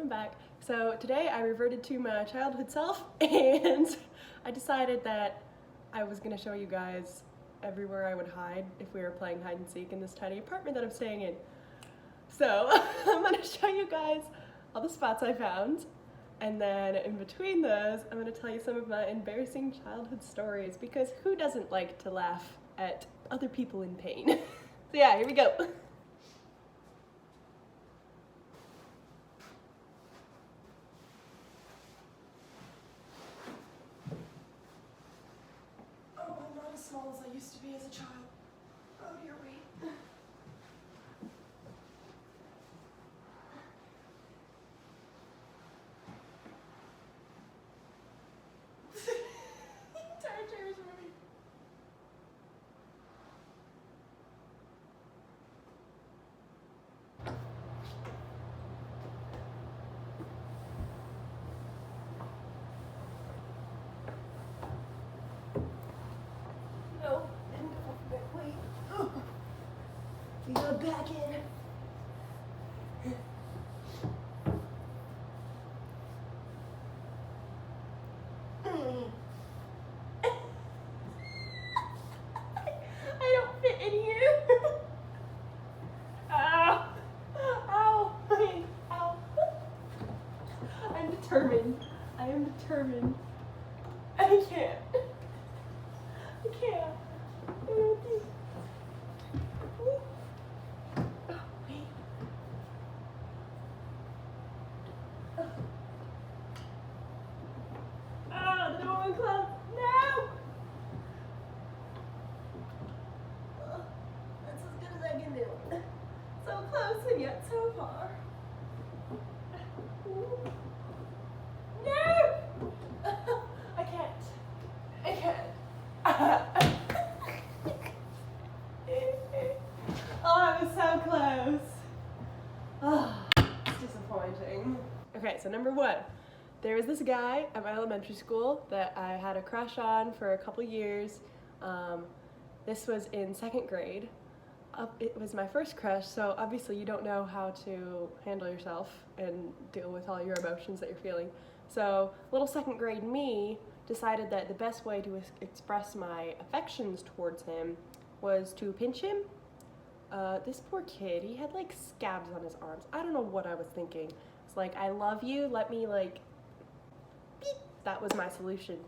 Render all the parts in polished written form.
welcome back. So today I reverted to my childhood self and I decided that I was gonna show you guys everywhere I would hide if we were playing hide and seek in this tiny apartment that I'm staying in. So I'm gonna show you guys all the spots I found, and then in between those I'm gonna tell you some of my embarrassing childhood stories, because who doesn't like to laugh at other people in pain? So yeah, here we go. As small as I used to be as a child. Oh dear, wait. The entire chair is moving. No, didn't go. Wait. Oh. We go back in. I don't fit in here. Ow. Ow. Ow. I'm determined. I am determined. I can't. I can't. Oh, wait. Oh, the door won't close. No! That's as good as I can do. So close and yet so far. No! I can't. I can't. Oh, I was so close. Oh, it's disappointing. Okay, so number one. There was this guy at my elementary school that I had a crush on for a couple years. This was in second grade. It was my first crush, so obviously you don't know how to handle yourself and deal with all your emotions that you're feeling. So little second grade me decided that the best way to express my affections towards him was to pinch him. This poor kid, he had like scabs on his arms. I don't know what I was thinking. It's like, I love you, let me like, beep. That was my solution.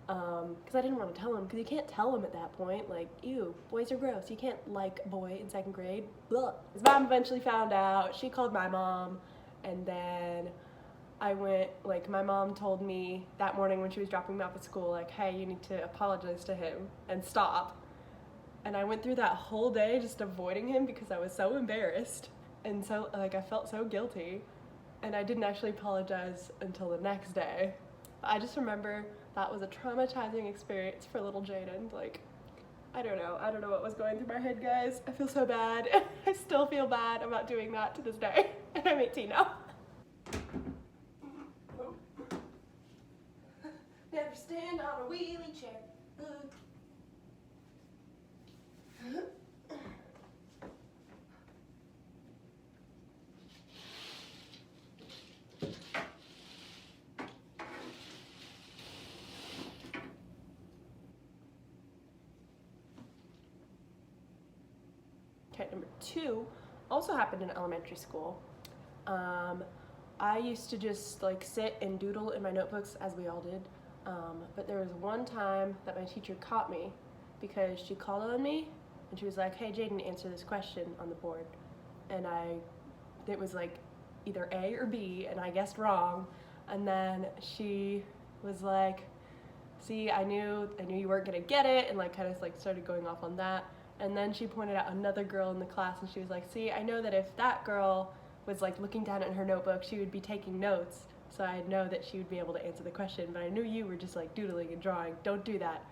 Because I didn't want to tell him, because you can't tell him at that point, like, ew, boys are gross. You can't like a boy in second grade. Blah. His mom eventually found out. She called my mom, and then I went, like, my mom told me that morning when she was dropping me off at school, like, hey, you need to apologize to him and stop. And I went through that whole day just avoiding him because I was so embarrassed. And so, like, I felt so guilty. And I didn't actually apologize until the next day. I just remember that was a traumatizing experience for little Jaden. Like, I don't know what was going through my head, guys. I feel so bad. I still feel bad about doing that to this day. And I'm 18 now. Never stand on a wheelie chair. Okay, number two also happened in elementary school. I used to just like sit and doodle in my notebooks, as we all did. But there was one time that my teacher caught me because she called on me and she was like, hey Jaden, answer this question on the board. And it was like either A or B, and I guessed wrong. And then she was like, see, I knew you weren't gonna get it, and like kind of like started going off on that. And then she pointed out another girl in the class and she was like, see, I know that if that girl was like looking down at her notebook, she would be taking notes, so I know that she would be able to answer the question, but I knew you were just like doodling and drawing. Don't do that.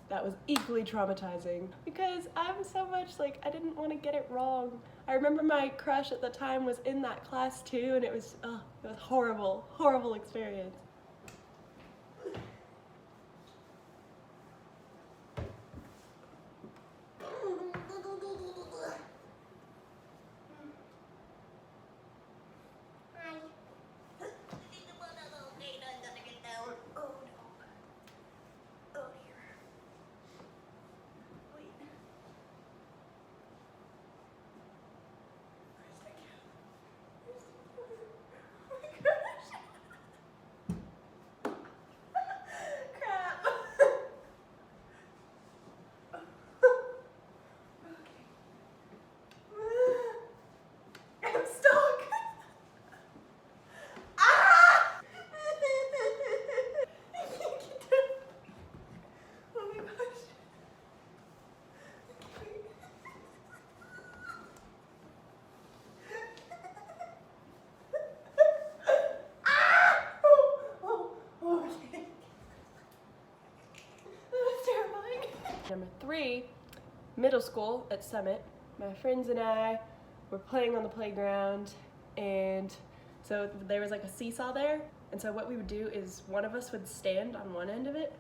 That was equally traumatizing because I'm so much like, I didn't want to get it wrong. I remember my crush at the time was in that class too, and it was horrible, horrible experience. Number 3, middle school at Summit. My friends and I were playing on the playground, and so there was like a seesaw there, and so what we would do is one of us would stand on one end of it,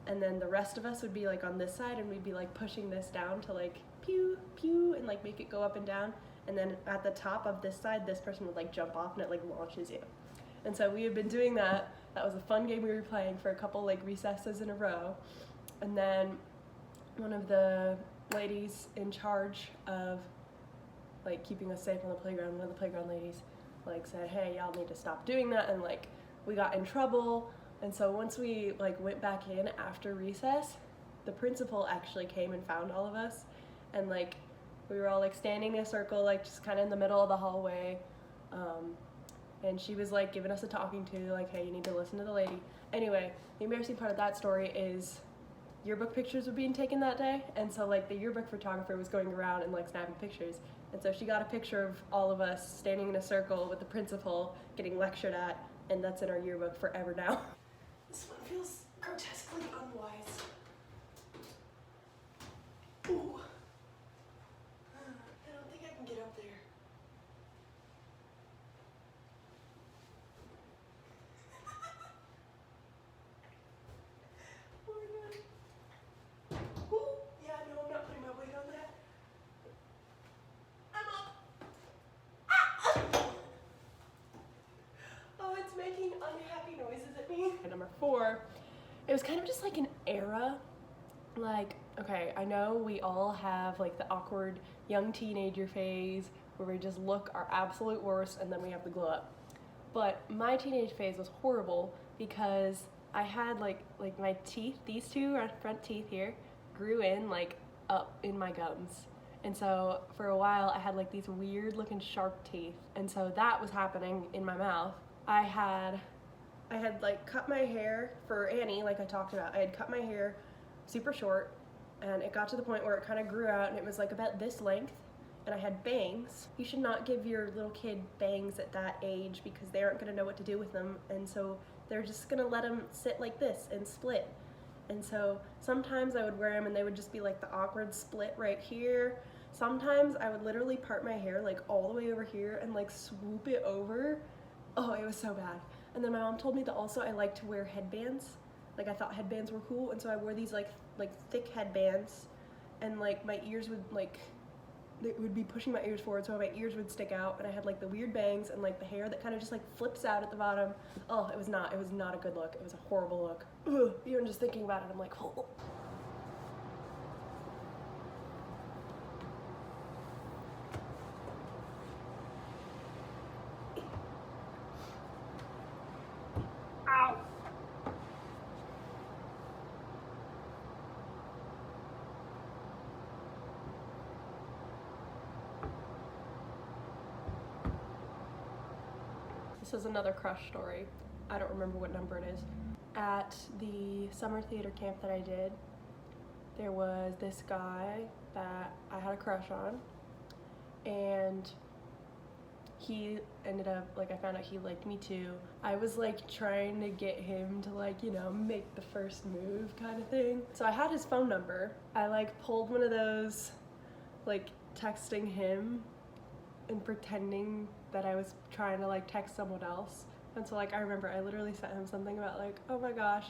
and then the rest of us would be like on this side, and we'd be like pushing this down to like pew pew and like make it go up and down, and then at the top of this side this person would like jump off and it like launches you. And so we had been doing that. That was a fun game we were playing for a couple like recesses in a row. And then one of the ladies in charge of like keeping us safe on the playground, one of the playground ladies, like said, hey, y'all need to stop doing that, and like we got in trouble. And so once we like went back in after recess, the principal actually came and found all of us, and like we were all like standing in a circle, like just kind of in the middle of the hallway, and she was like giving us a talking to, like, hey, you need to listen to the lady. Anyway, the embarrassing part of that story is yearbook pictures were being taken that day, and so like the yearbook photographer was going around and like snapping pictures, and so she got a picture of all of us standing in a circle with the principal getting lectured at, and that's in our yearbook forever now. This one feels grotesquely unwise. Ooh. I don't think I can get up there. Unhappy noises at me. And number 4, it was kind of just like an era. Like, okay, I know we all have like the awkward young teenager phase where we just look our absolute worst and then we have the glow up. But my teenage phase was horrible because I had like my teeth, these two front teeth here, grew in like up in my gums. And so for a while I had like these weird looking sharp teeth. And so that was happening in my mouth. I had like cut my hair for Annie, like I talked about. I had cut my hair super short, and it got to the point where it kind of grew out and it was like about this length, and I had bangs. You should not give your little kid bangs at that age because they aren't going to know what to do with them, and so they're just going to let them sit like this and split. And so sometimes I would wear them and they would just be like the awkward split right here. Sometimes I would literally part my hair like all the way over here and like swoop it over. Oh, it was so bad. And then my mom told me that also I like to wear headbands. Like I thought headbands were cool, and so I wore these like thick headbands, and like my ears would like, it would be pushing my ears forward, so my ears would stick out, and I had like the weird bangs and like the hair that kind of just like flips out at the bottom. Oh, it was not a good look. It was a horrible look. Ugh, even just thinking about it, I'm like, oh. This is another crush story. I don't remember what number it is. At the summer theater camp that I did, there was this guy that I had a crush on, and he ended up, like, I found out he liked me too. I was like trying to get him to like, you know, make the first move kind of thing. So I had his phone number. I like pulled one of those like texting him and pretending that I was trying to like text someone else. And so like I remember I literally sent him something about like, oh my gosh,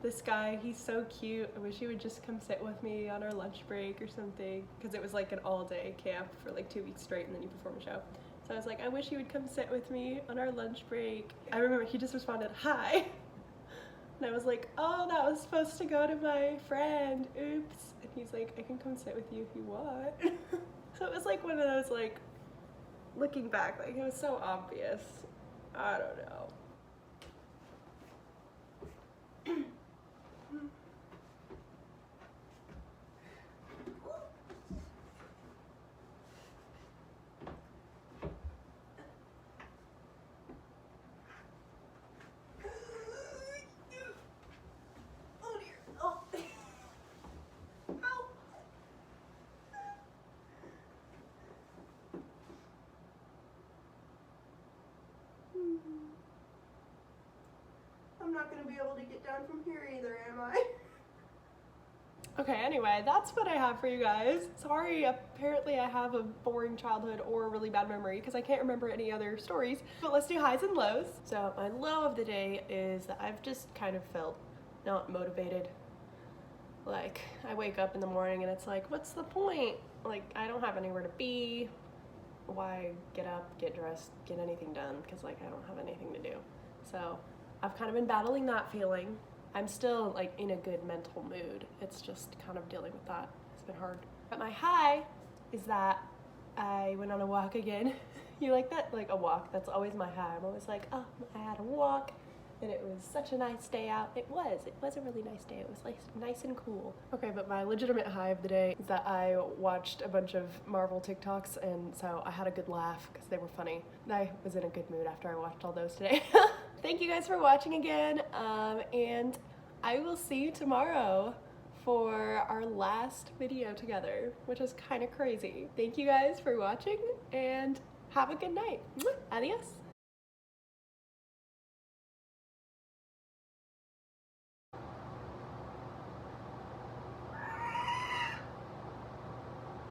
this guy, he's so cute. I wish he would just come sit with me on our lunch break or something. Because it was like an all-day camp for like 2 weeks straight, and then you perform a show. So I was like, I wish he would come sit with me on our lunch break. I remember he just responded, hi. And I was like, oh, that was supposed to go to my friend, oops. And he's like, I can come sit with you if you want. So it was like one of those like, looking back, like it was so obvious. I don't know. Oh dear. Oh. Ow. I'm not going to be able to get down from here either, am I? Okay, anyway, that's what I have for you guys. Sorry, apparently I have a boring childhood or a really bad memory because I can't remember any other stories. But let's do highs and lows. So my low of the day is that I've just kind of felt not motivated. Like, I wake up in the morning and it's like, what's the point? Like, I don't have anywhere to be. Why get up, get dressed, get anything done? Because, like, I don't have anything to do. So I've kind of been battling that feeling. I'm still, like, in a good mental mood. It's just kind of dealing with that. It's been hard. But my high is that I went on a walk again. You like that? Like, a walk. That's always my high. I'm always like, oh, I had a walk. And it was such a nice day out. It was a really nice day. It was like nice and cool. Okay, but my legitimate high of the day is that I watched a bunch of Marvel TikToks, and so I had a good laugh because they were funny. I was in a good mood after I watched all those today. Thank you guys for watching again, and I will see you tomorrow for our last video together, which is kind of crazy. Thank you guys for watching, and have a good night. Adios.